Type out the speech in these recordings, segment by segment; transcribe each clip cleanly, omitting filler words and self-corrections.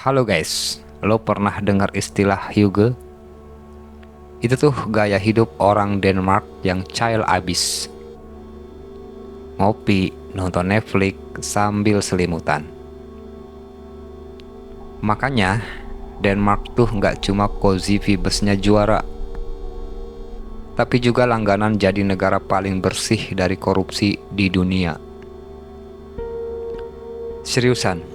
Halo guys, lo pernah dengar istilah hygge? Itu tuh gaya hidup orang Denmark yang chill abis. Ngopi, nonton Netflix sambil selimutan. Makanya, Denmark tuh nggak cuma cozy vibesnya juara, tapi juga langganan jadi negara paling bersih dari korupsi di dunia. Seriusan,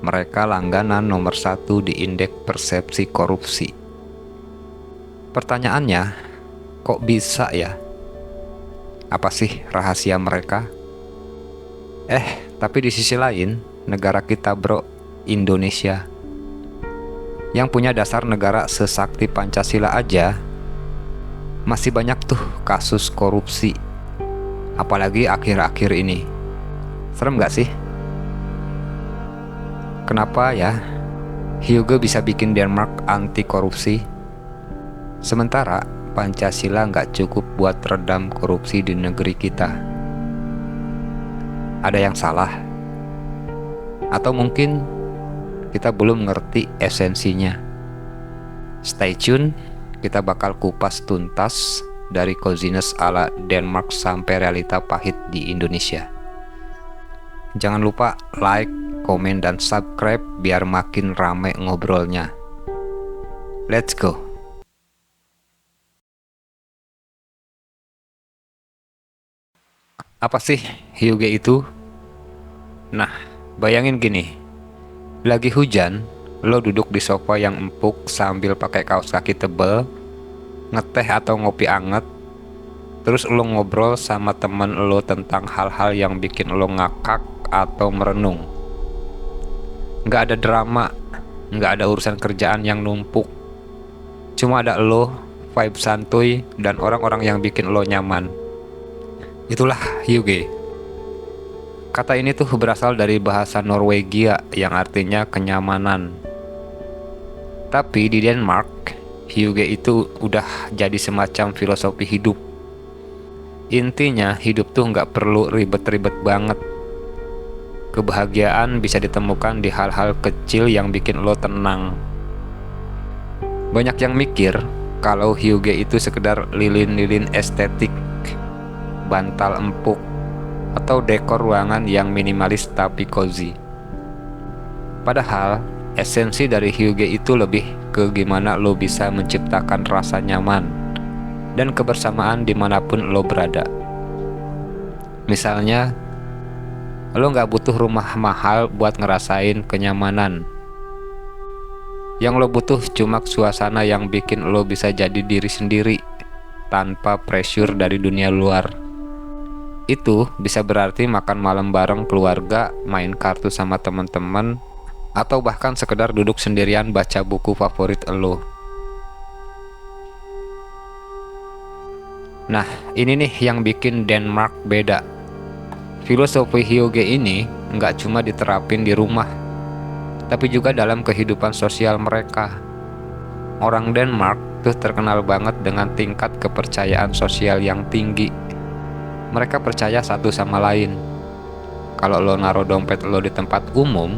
mereka langganan nomor 1 di indeks persepsi korupsi. Pertanyaannya, kok bisa ya? Apa sih rahasia mereka? Tapi di sisi lain, negara kita bro, Indonesia, yang punya dasar negara sesakti Pancasila aja, masih banyak tuh kasus korupsi. Apalagi akhir-akhir ini. Serem gak sih? Kenapa ya hygge bisa bikin Denmark anti korupsi? Sementara Pancasila nggak cukup buat redam korupsi di negeri kita. Ada yang salah? Atau mungkin kita belum ngerti esensinya? Stay tune, kita bakal kupas tuntas dari coziness ala Denmark sampai realita pahit di Indonesia. Jangan lupa like, komen, dan subscribe biar makin rame ngobrolnya. Let's go! Apa sih hygge itu? Nah, bayangin gini. Lagi hujan, lo duduk di sofa yang empuk sambil pakai kaos kaki tebel, ngeteh atau ngopi anget, terus lo ngobrol sama temen lo tentang hal-hal yang bikin lo ngakak atau merenung. Nggak ada drama, nggak ada urusan kerjaan yang numpuk. Cuma ada lo, vibe santuy, dan orang-orang yang bikin lo nyaman. Itulah hygge. Kata ini tuh berasal dari bahasa Norwegia yang artinya kenyamanan. Tapi di Denmark, hygge itu udah jadi semacam filosofi hidup. Intinya hidup tuh nggak perlu ribet-ribet banget. Kebahagiaan bisa ditemukan di hal-hal kecil yang bikin lo tenang. Banyak yang mikir kalau hygge itu sekedar lilin-lilin estetik, bantal empuk, atau dekor ruangan yang minimalis tapi cozy. Padahal esensi dari hygge itu lebih ke gimana lo bisa menciptakan rasa nyaman dan kebersamaan dimanapun lo berada. Misalnya, lo nggak butuh rumah mahal buat ngerasain kenyamanan. Yang lo butuh cuma suasana yang bikin lo bisa jadi diri sendiri tanpa pressure dari dunia luar. Itu bisa berarti makan malam bareng keluarga, main kartu sama teman-teman, atau bahkan sekedar duduk sendirian baca buku favorit lo. Nah, ini nih yang bikin Denmark beda. Filosofi hygge ini nggak cuma diterapin di rumah, tapi juga dalam kehidupan sosial mereka. Orang Denmark tuh terkenal banget dengan tingkat kepercayaan sosial yang tinggi. Mereka percaya satu sama lain. Kalau lo naruh dompet lo di tempat umum,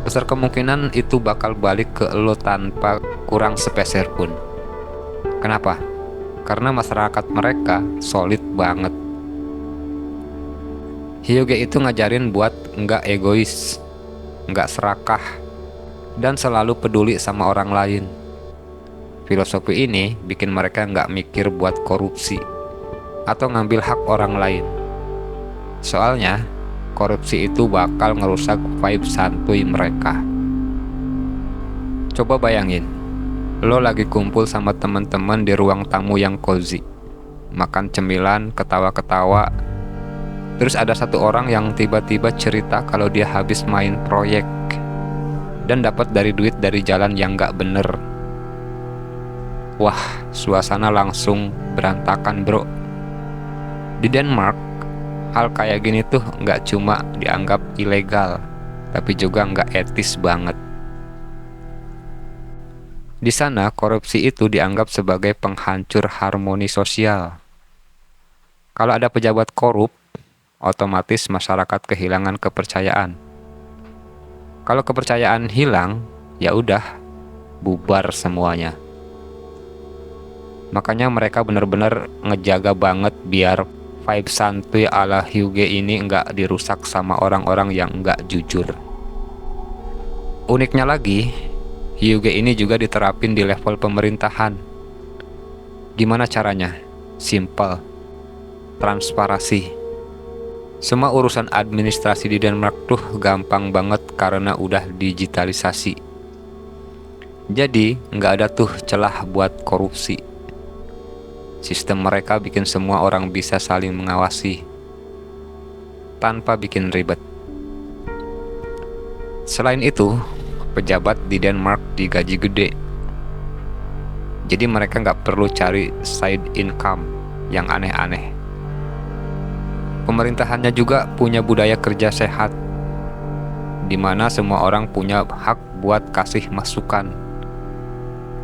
besar kemungkinan itu bakal balik ke lo tanpa kurang sepeser pun. Kenapa? Karena masyarakat mereka solid banget. Hygge itu ngajarin buat nggak egois, nggak serakah, dan selalu peduli sama orang lain. Filosofi ini bikin mereka nggak mikir buat korupsi atau ngambil hak orang lain. Soalnya, korupsi itu bakal ngerusak vibe santuy mereka. Coba bayangin, lo lagi kumpul sama teman-teman di ruang tamu yang cozy, makan cemilan, ketawa-ketawa. Terus ada satu orang yang tiba-tiba cerita kalau dia habis main proyek dan dapat duit dari jalan yang nggak bener. Wah, suasana langsung berantakan bro. Di Denmark, hal kayak gini tuh nggak cuma dianggap ilegal, tapi juga nggak etis banget. Di sana, korupsi itu dianggap sebagai penghancur harmoni sosial. Kalau ada pejabat korup, otomatis masyarakat kehilangan kepercayaan. Kalau kepercayaan hilang, ya udah bubar semuanya. Makanya mereka bener-bener ngejaga banget biar vibe santuy ala Hyuga ini nggak dirusak sama orang-orang yang nggak jujur. Uniknya lagi, Hyuga ini juga diterapin di level pemerintahan. Gimana caranya? Simple, transparansi. Semua urusan administrasi di Denmark tuh gampang banget karena udah digitalisasi. Jadi nggak ada tuh celah buat korupsi. Sistem mereka bikin semua orang bisa saling mengawasi tanpa bikin ribet. Selain itu, pejabat di Denmark digaji gede. Jadi mereka nggak perlu cari side income yang aneh-aneh. Pemerintahannya juga punya budaya kerja sehat, di mana semua orang punya hak buat kasih masukan.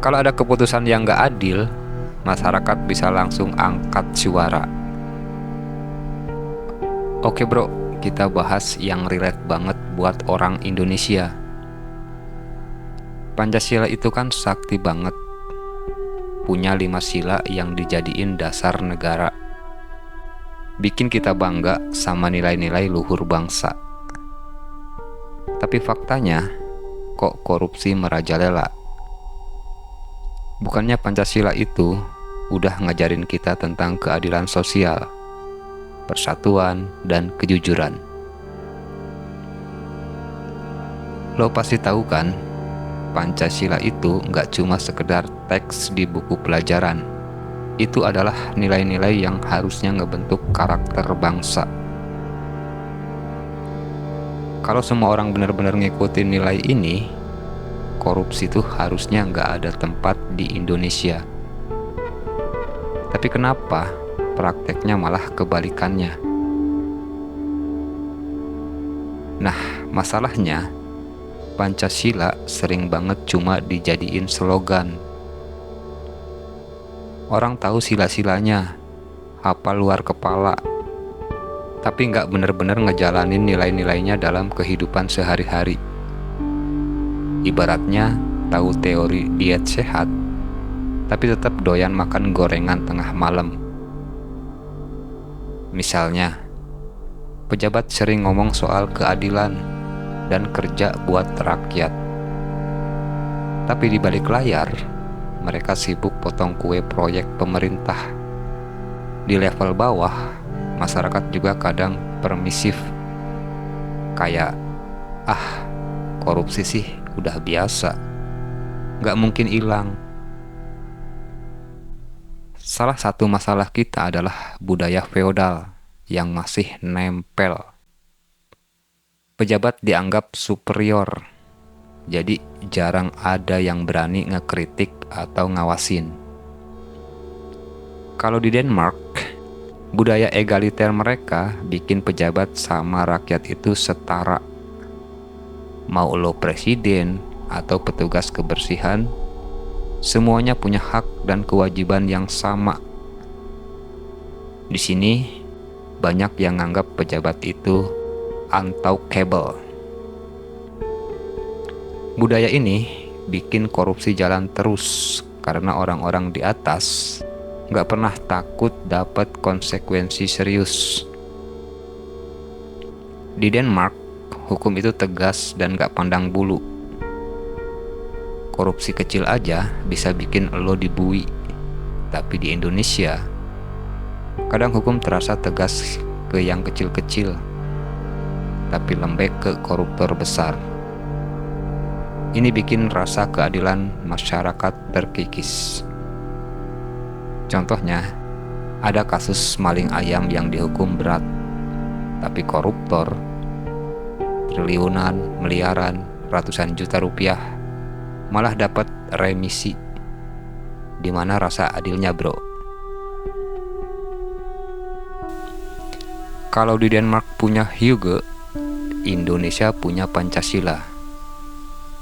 Kalau ada keputusan yang nggak adil, masyarakat bisa langsung angkat suara. Oke bro, kita bahas yang relate banget buat orang Indonesia. Pancasila itu kan sakti banget. Punya 5 sila yang dijadiin dasar negara. Bikin kita bangga sama nilai-nilai luhur bangsa. Tapi faktanya, kok korupsi merajalela? Bukannya Pancasila itu udah ngajarin kita tentang keadilan sosial, persatuan, dan kejujuran. Lo pasti tahu kan, Pancasila itu nggak cuma sekedar teks di buku pelajaran. Itu adalah nilai-nilai yang harusnya ngebentuk karakter bangsa. Kalau semua orang benar-benar ngikutin nilai ini, korupsi itu harusnya nggak ada tempat di Indonesia. Tapi kenapa prakteknya malah kebalikannya? Nah, masalahnya Pancasila sering banget cuma dijadiin slogan. Orang tahu sila-silanya, hafal luar kepala, tapi nggak bener-bener ngejalanin nilai-nilainya dalam kehidupan sehari-hari. Ibaratnya tahu teori diet sehat, tapi tetap doyan makan gorengan tengah malam. Misalnya, pejabat sering ngomong soal keadilan dan kerja buat rakyat, tapi di balik layar mereka sibuk potong kue proyek pemerintah. Di level bawah, masyarakat juga kadang permisif. Kayak, korupsi sih udah biasa, nggak mungkin hilang. Salah satu masalah kita adalah budaya feodal yang masih nempel. Pejabat dianggap superior, jadi jarang ada yang berani ngekritik atau ngawasin. Kalau di Denmark, budaya egaliter mereka bikin pejabat sama rakyat itu setara. Mau lo presiden atau petugas kebersihan, semuanya punya hak dan kewajiban yang sama. Di sini, banyak yang nganggap pejabat itu untouchable. Budaya ini bikin korupsi jalan terus karena orang-orang di atas nggak pernah takut dapat konsekuensi serius. Di Denmark, hukum itu tegas dan nggak pandang bulu. Korupsi kecil aja bisa bikin lo dibui. Tapi di Indonesia, kadang hukum terasa tegas ke yang kecil-kecil, tapi lembek ke koruptor besar. Ini bikin rasa keadilan masyarakat terkikis. Contohnya, ada kasus maling ayam yang dihukum berat, tapi koruptor triliunan, miliaran, ratusan juta rupiah malah dapat remisi. Di mana rasa adilnya, bro? Kalau di Denmark punya Hyuga, Indonesia punya Pancasila.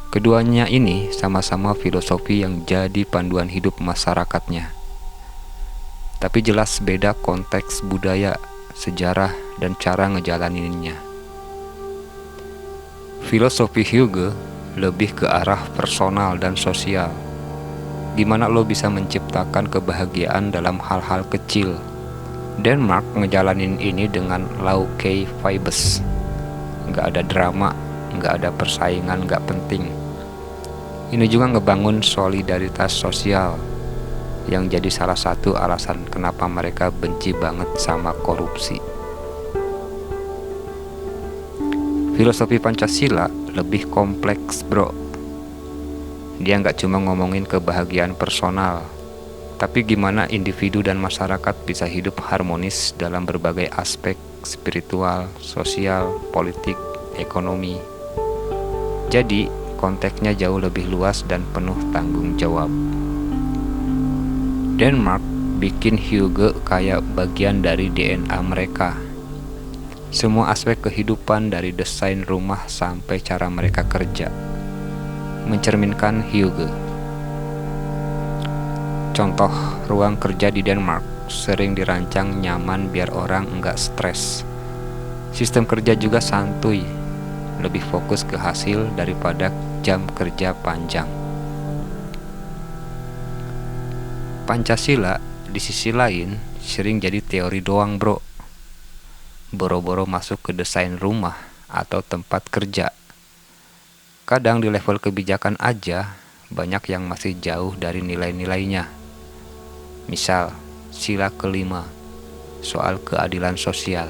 Keduanya ini sama-sama filosofi yang jadi panduan hidup masyarakatnya. Tapi jelas beda konteks budaya, sejarah, dan cara ngejalaninnya. Filosofi Hugo lebih ke arah personal dan sosial. Gimana lo bisa menciptakan kebahagiaan dalam hal-hal kecil. Denmark ngejalanin ini dengan low key vibes. Nggak ada drama, nggak ada persaingan, nggak penting. Ini juga ngebangun solidaritas sosial, yang jadi salah satu alasan kenapa mereka benci banget sama korupsi. Filosofi Pancasila lebih kompleks, bro. Dia nggak cuma ngomongin kebahagiaan personal, tapi gimana individu dan masyarakat bisa hidup harmonis dalam berbagai aspek spiritual, sosial, politik, ekonomi. Jadi, konteksnya jauh lebih luas dan penuh tanggung jawab. Denmark bikin Hugo kayak bagian dari DNA mereka. Semua aspek kehidupan dari desain rumah sampai cara mereka kerja mencerminkan Hugo. Contoh, ruang kerja di Denmark sering dirancang nyaman biar orang enggak stres. Sistem kerja juga santuy, lebih fokus ke hasil daripada jam kerja panjang. Pancasila di sisi lain sering jadi teori doang, bro. Boro-boro masuk ke desain rumah atau tempat kerja. Kadang di level kebijakan aja banyak yang masih jauh dari nilai-nilainya. Misal, sila kelima, soal keadilan sosial.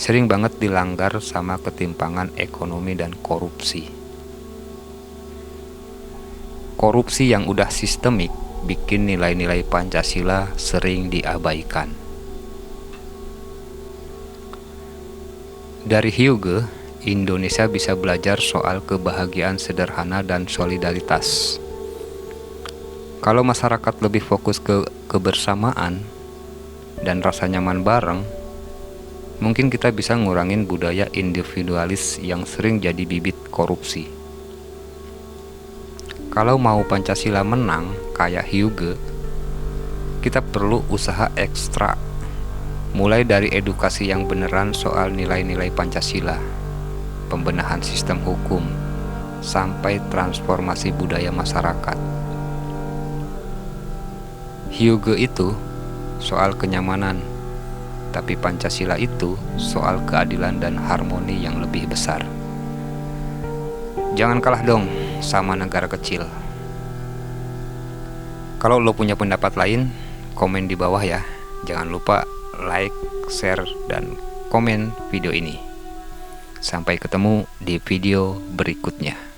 Sering banget dilanggar sama ketimpangan ekonomi dan korupsi. Korupsi yang udah sistemik bikin nilai-nilai Pancasila sering diabaikan. Dari Hugo, Indonesia bisa belajar soal kebahagiaan sederhana dan solidaritas. Kalau masyarakat lebih fokus ke kebersamaan dan rasa nyaman bareng, mungkin kita bisa ngurangin budaya individualis yang sering jadi bibit korupsi. Kalau mau Pancasila menang kayak Hugo, kita perlu usaha ekstra. Mulai dari edukasi yang beneran soal nilai-nilai Pancasila, pembenahan sistem hukum, sampai transformasi budaya masyarakat. Hugo itu soal kenyamanan, tapi Pancasila itu soal keadilan dan harmoni yang lebih besar. Jangan kalah dong sama negara kecil. Kalau lo punya pendapat lain, komen di bawah ya. Jangan lupa like, share, dan komen video ini. Sampai ketemu di video berikutnya.